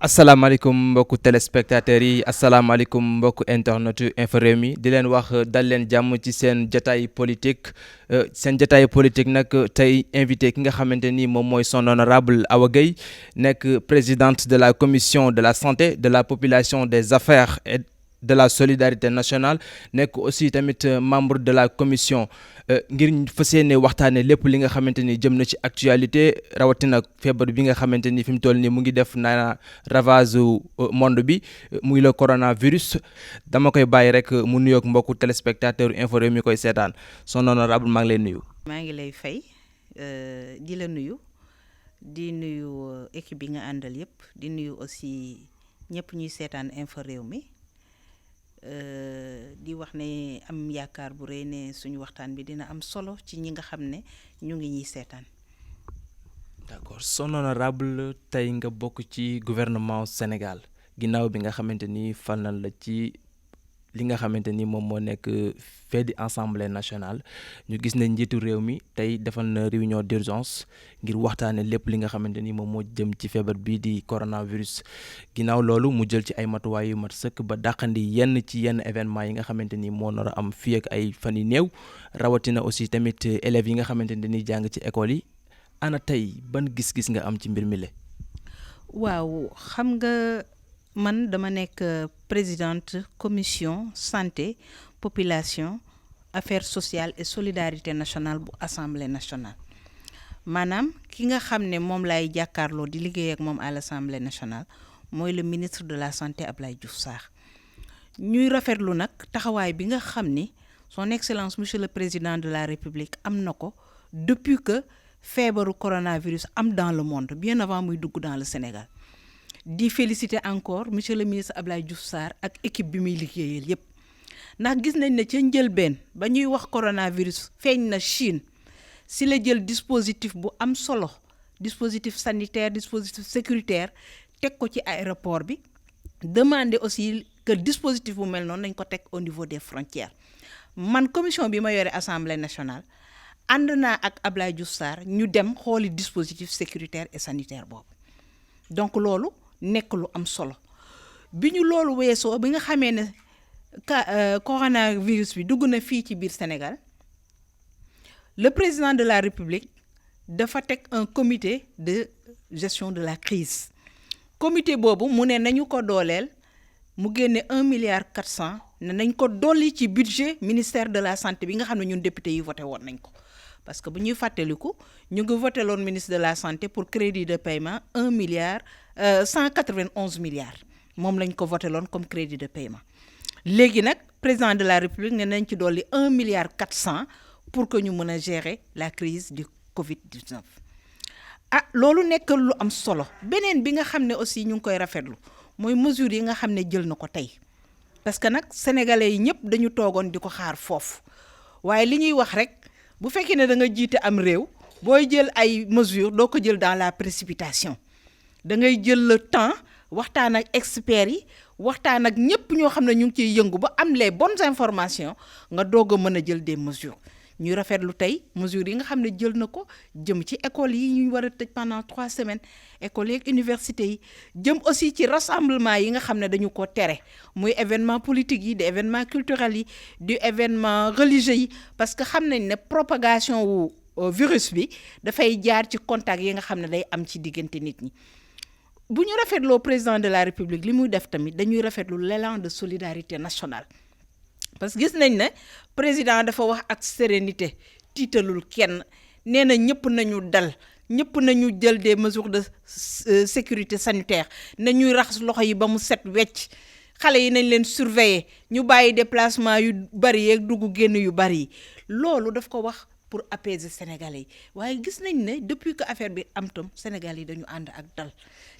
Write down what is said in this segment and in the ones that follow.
asalaamaaleykum mbokku téléspectateurs yi asalaamaaleykum mbokku internetu Infos Rewmi di leen wax dal leen jàmm ci seen jotaay politique nag tey invité ki nga xamante ni moom mooy son honorable Awa Gueye nekk présidente de la commission de la santé de la population des affaires et de la solidarité nationale nekk aussi tamit membre de la commission ngir fas yéene waxtaanee lépp li nga xamante ni jëm na ci actualité rawatina feebar bi nga xamante ni fi mu toll nii mu ngi def na ravage monde bi muy le coronavirus dama koy bàyyi rek mu nuyoog mbokku téléspectateur Infos Rewmi mi koy seetaan son honorable maa ngi lay nuyu. maa ngi lay fay di la nuyu di nuyu équipe bi nga àndal yëpp di nuyu aussi ñëpp ñuy seetaan Infos Rewmi di wax ne am yaakaar bu rëy ne suñu waxtaan bi dina am solo ci ñi nga xam ne ñu ngi ñuy seetaan. d'accord son honorable tey nga bokk ci gouvernement Sénégal ginnaaw bi nga xamante ni fal na la ci li nga xamante ni moom moo nekk fee di assemblée nationale ñu gis ne njiitu réew mi tey defal na réunion d'urgence ngir waxtaane lépp li nga xamante ni moom moo jëm ci feebar bii di coronavirus ginnaaw loolu mu jël ci ay matuwaay yu mat sëkk ba dàqandi yenn événement yi nga xamante ni moo nar a am fii ak ay fan yu néew rawatina aussi tamit élèves yi nga xamante ni dañuy jàng ci école yi ana tey ban gis-gis nga am ci mbir mi la. waaw xam nga man dama nekk présidente commission santé population affaires sociales et solidarité nationale bu assemblée nationale maanaam ki nga xam ne moom lay jàkkaarloo di liggéey ak moom à l'assemblée nationale mooy le ministre de la santé Abdoulaye Diouf Sarr ñuy rafetlu nag taxawaay bi nga xam ni son excellence monsieur le président de la république am na ko depuis que feebaru coronavirus am dans le monde bien avant muy dugg dans le Sénégal di féliciter encore monsieur le ministre Abdoulaye Diouf Sarr ak équipe bi muy liggéeyal yépp ndax gis nañ ne ca njëlbeen ba ñuy wax coronavirus feeñ na Chine si la jël dispositif bu am solo dispositif sanitaire dispositif sécuritaire teg ko ci aéroport bi demander aussi que dispositif bu mel noonu nañ ko teg au niveau des frontières man commission bi ma yore assemblée nationale ànd naa ak Abdoulaye Diouf Sarr ñu dem xooli dispositif sécuritaire et sanitaire boobu donc loolu nekk lu am solo bi ñu loolu weesoo bi nga xamee ne coronavirus bi dugg na fii ci biir Sénégal le président de la République dafa teg un comité de gestion de la crise comité boobu mu ne nañu ko dooleel mu génne 1,4 milliard ne nañ ko dolli ci budget ministère de la santé bi nga xam ne ñun député yi voté woon nañ ko parce que bu ñuy fàttaliku ñu ngi voté loon ministre de la santé pour crédit de paiement 191 milliards moom lañ ko voté loon comme crédit de paiement léegi nag président de la république ne nañ ci dolli 1,4 milliard pour que ñu mën a gérer la crise du Covid-19 loolu nekk lu am solo beneen bi nga xam ne aussi ñu ngi koy rafetlu mooy mesures yi nga xam ne jël na ko tey parce que nag sénégalais yi ñëpp dañu toogoon di ko xaar foofu waaye li ñuy wax rek bu fekkee ne da nga jiite am réew booy jël ay mesures doo ko jël dans la précipitation da ngay jël le temps waxtaan ak experts yi waxtaan ak ñëpp ñoo xam ne ñu ngi ciy yëngu ba am les bonnes informations nga doog a mën a jël des mesures ñuy rafetlu tey mesures yi nga xam ne jël na ko jëm ci écoles yi ñu war a tëj pendant 3 semaines écoles yi ak universités yi jëm aussi ci rassemblement yi nga xam ne dañu ko tere muy événement politique yi di événement culturel yi di événement religieux yi parce que xam nañ ne propagation wu virus bi dafay jaar ci contact yi nga xam ne day am ci diggante nit ñi bu ñu rafetloo président de la république li muy def tamit dañuy rafetlu l'élan de solidarité nationale parce que gis nañ ne président dafa wax ak sérénité tiitalul kenn nee na ñëpp nañu dal ñëpp nañu jël des mesures de sécurité sanitaire nañuy raxas loxo yi ba mu set wecc xale yi nañ leen surveiller ñu bàyyi déplacement yu bari yeeg dugg génn yu bari yi loolu daf ko wax pour apaiser sénégalais yi waaye gis nañ ne depuis que affaire bi am tam sénégalais yi dañu ànd ak dal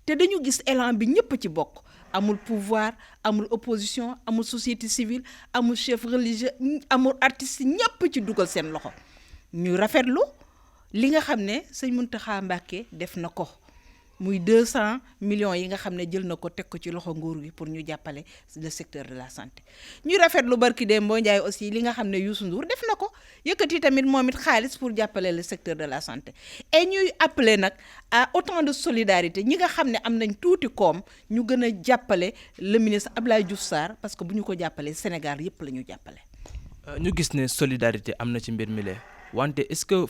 te dañu gis élan bi ñëpp ci bokk amul pouvoir amul opposition amul société civile amul chef religieux amul artiste ñëpp ci dugal seen loxo ñu rafetlu li nga xam ne sëñ Mountakha Mbacké def na ko muy 200 millions yi nga xam ne jël na ko teg ko ci loxo nguur gi pour ñu jàppale le secteur de la santé. ñuy rafetlu barki Dembo Ndiaye aussi li nga xam ne Youssou Ndour def na ko yëkkati tamit moom it xaalis pour jàppale le secteur de la santé et ñuy appeler nag à autant de solidarité ñi nga xam ne am nañ tuuti koom ñu gën a jàppale le ministre Abdoulaye Diouf Sarr parce que bu ñu ko jàppalee Sénégal yëpp la ñu jàppale. ñu gis ne solidarité am na ci mbir mi wante est-ce que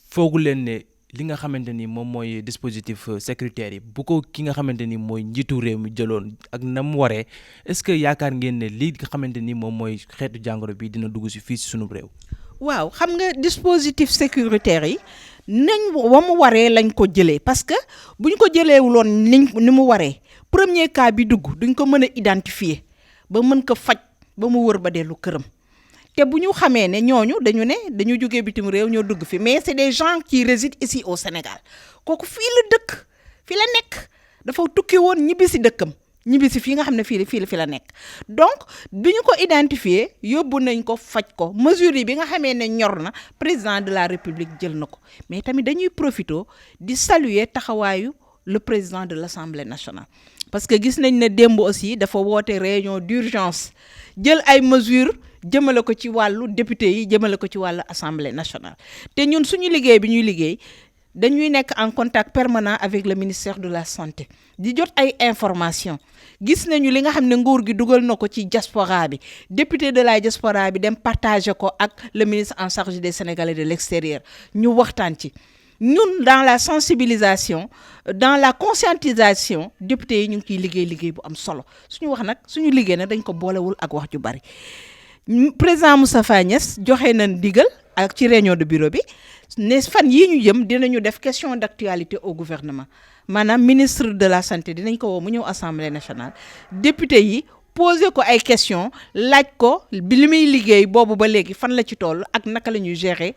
foogu leen ne li nga xamante ni moom mooy dispositif sécuritaire yi bu ko ki nga xamante ni mooy njiitu réew mi jëloon ak na mu waree est-ce que yaakaar ngeen ne lii nga xamante ni moom mooy xeetu jàngoro bi dina dugg si fii si sunu réew. waaw xam nga dispositif sécuritaire yi nañ wa mu waree lañ ko jëlee parce que bu ñu ko jëleewuloon ni mu waree premier cas bi dugg duñ ko mën a identifier ba mën ko faj ba mu wër ba dellu këram. te bu ñu xamee ne ñooñu dañu jógee bitim réew ñoo dugg fi mais c'est des gens qui résident ici au Sénégal kooku fii la dëkk fii la nekk dafa tukki woon ñibbi si dëkkam ñibbi si fii nga xam ne fii la nekk donc bi ñu ko identifier yóbbu nañ ko faj ko mesure yi bi nga xamee ne ñor na président de la République jël na ko mais tamit dañuy profito di saluer taxawaayu le président de l'Assemblée nationale parce que gis nañ ne démb aussi dafa woote réunion d'urgence jël ay mesures jëmale ko ci wàllu député yi jëmale ko ci wàllu assemblée nationale te ñun suñu liggéey bi ñuy liggéey dañuy nekk en contact permanent avec le ministère de la santé di jot ay information gis nañu li nga xam ne nguur gi dugal na ko ci diaspora bi député de la diaspora bi dem partager ko ak le ministre en charge des Sénégalais de l'extérieur ñu waxtaan ci ñun dans la sensibilisation dans la conscientisation député yi ñu ngi ciy liggéey bu am solo suñu liggéey nag dañ ko boolewul ak wax ju bari président Moustapha Niasse joxe na ndigal ak ci réunion de bureau bi ne fan yii ñu jëm dinañu def question d'actualité au gouvernement maanaam ministre de la santé dinañ ko woo mu ñëw assemblée nationale député yi poser ko ay questions laaj ko bi li muy liggéey boobu ba léegi fan la ci toll ak naka la ñuy gérer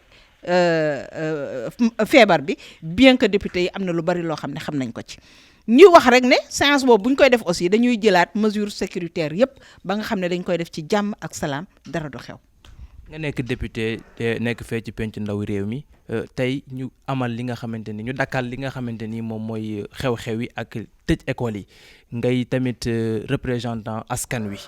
feebar bi bien que député yi am na lu bari loo xam ne xam nañ ko ci. ñuy wax rek ne séance boobu bu ñu koy def aussi dañuy jëlaat mesures sécuritaires yépp ba nga xam ne dañ koy def ci jàmm ak salaam dara du xew. nga nekk député nekk fee ci penc ndaw réew mi tey ñu amal li nga xamante ni ñu dakkal li nga xamante ni moom mooy xew-xew yi ak tëj école yi ngay tamit représentant askan wi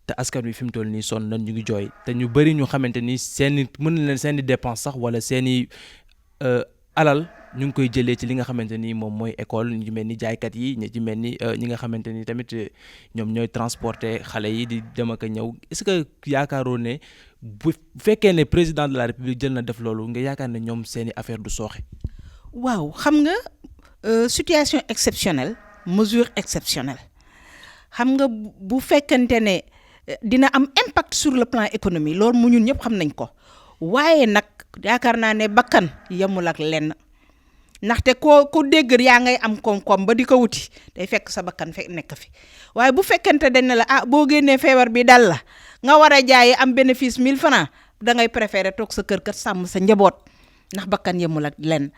te askan wi fi mu toll nii sonn nañ ñu ngi jooy te ñu bëri ñu xamante ni mën na leen seen i dépense sax wala seen i alal. ñu ngi koy jëlee ci li nga xamante ni moom mooy école ñu mel ni jaaykat yi ñi ci mel ni ñi nga xamante ni tamit ñoom ñooy transporter xale yi di dem ak a ñëw est-ce que yaakaaroo ne bu fekkee ne président de la République jël na def loolu nga yaakaar ne ñoom seeni affaire du sooxe. waaw xam nga situation exceptionnelle mesure exceptionnelle xam nga bu fekkente ne dina am impact sur le plan économique loolu mu ñun ñëpp xam nañ ko waaye nag yaakaar naa ne bakkan yemul ak lenn. ndaxte ko dégg yaa ngay am koom-koom ba di ko wuti day fekk sa bakkan nekk fi waaye bu fekkente dañ ne la boo génnee feebar bi dal la nga war a jaayi am bénéfice 1000 francs da ngay préférer toog sa kër kat sàmm sa njaboot ndax bakkan yemul ak lenn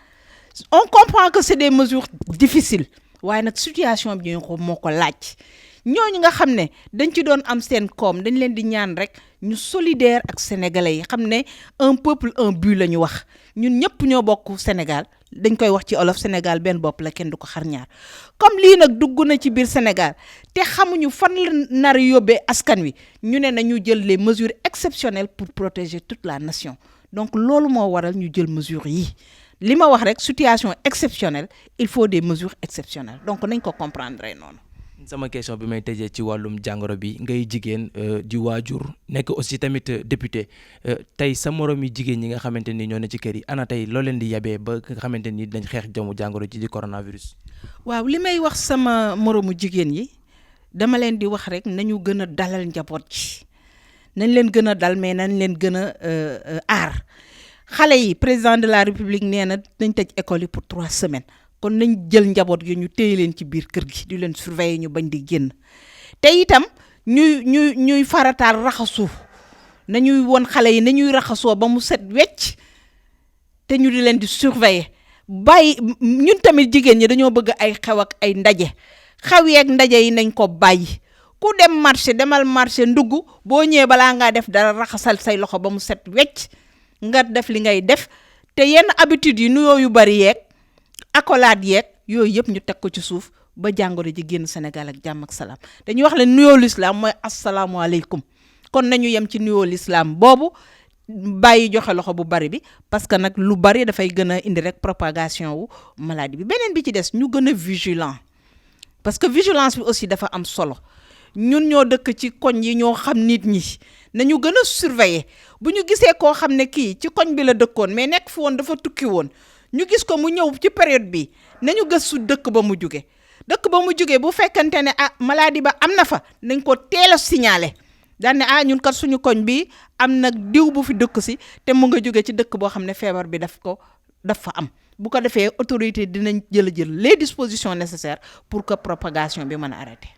on comprend que c'est des mesures difficiles waaye nag situation bi ñu ko moo ko laaj ñooñu nga xam ne dañ ci doon am seen koom dañ leen di ñaan rek ñu solidaire ak sénégalais yi xam ne un peuple un but la ñu wax ñun ñëpp ñoo bokk Sénégal dañ koy wax ci olof Sénégal benn bopp la kenn du ko xar ñaar comme lii nag dugg na ci biir Sénégal te xamuñu fan la nar a yóbbee askan wi ñu ne nañu jël les mesures exceptionnelles pour protéger toute la nation donc loolu moo waral ñu jël mesures yi li ma wax rek situation exceptionnelle il faut des mesures exceptionnelles donc nañ ko comprendre noonu. sama question bi may tëjee ci wàllum jàngoro bi ngay jigéen di waajur nekk aussi tamit député tey sa morom yi jigéen ñi nga xamante ni ñoo ne ci kër yi ana tey loo leen di yabee ba nga xamante ni dañ xeex jàngoro ji di coronavirus. waaw li may wax sama moromu jigéen yi dama leen di wax rek nañu gën a dalal njaboot ji nañ leen gën a dal mais nañ leen gën a aar xale yi président de la République nee na nañ tëj école yi pour 3 semaines. kon nañ jël njaboot gi ñu téye leen ci biir kër gi di leen surveiller ñu bañ di génn te itam ñuy farataal raxasu nañuy won xale yi nañuy raxasoo ba mu set wecc te ñu di leen di surveiller bàyyi ñun tamit jigéen ñi dañoo bëgg ay xew ak ay ndaje xew yeeg ndaje yi nañ ko bàyyi ku dem marché demal marché ndugg boo ñëwee balaa ngaa def dara raxasal say loxo ba mu set wecc nga def li ngay def te yenn habitude yi nuyoo yu bari yeeg accolade yeeg yooyu yëpp ñu teg ko ci suuf ba jàngoro ji génn Sénégal ak jàmm ak salaam dañuy wax leen nuyoo l'islam mooy asalaamualeykum kon nañu yem ci nuyoo l'islam boobu bàyyi joxe loxo bu bari bi parce que nag lu bari dafay gën a indi rek propagation wu maladie bi beneen bi ci des ñu gën a vigilant parce que vigilance bi aussi dafa am solo ñun ñoo dëkk ci koñ yi ñoo xam nit ñi nañu gën a surveiller bu ñu gisee koo xam ne kii ci koñ bi la dëkkoon mais nekk fi woon dafa tukki woon ñu gis ko mu ñëw ci période bi nañu gëstu dëkk ba mu jóge bu fekkante ne maladie ba am na fa nañ ko teel a signaler daan ne ñun kat suñu koñ bi am nag diw bu fi dëkk si te mu nga jóge ci dëkk boo xam ne feebar bi daf fa am bu ko defee autorité dinañ jël les dispositions nécessaires pour que propagation bi mën a arrêter.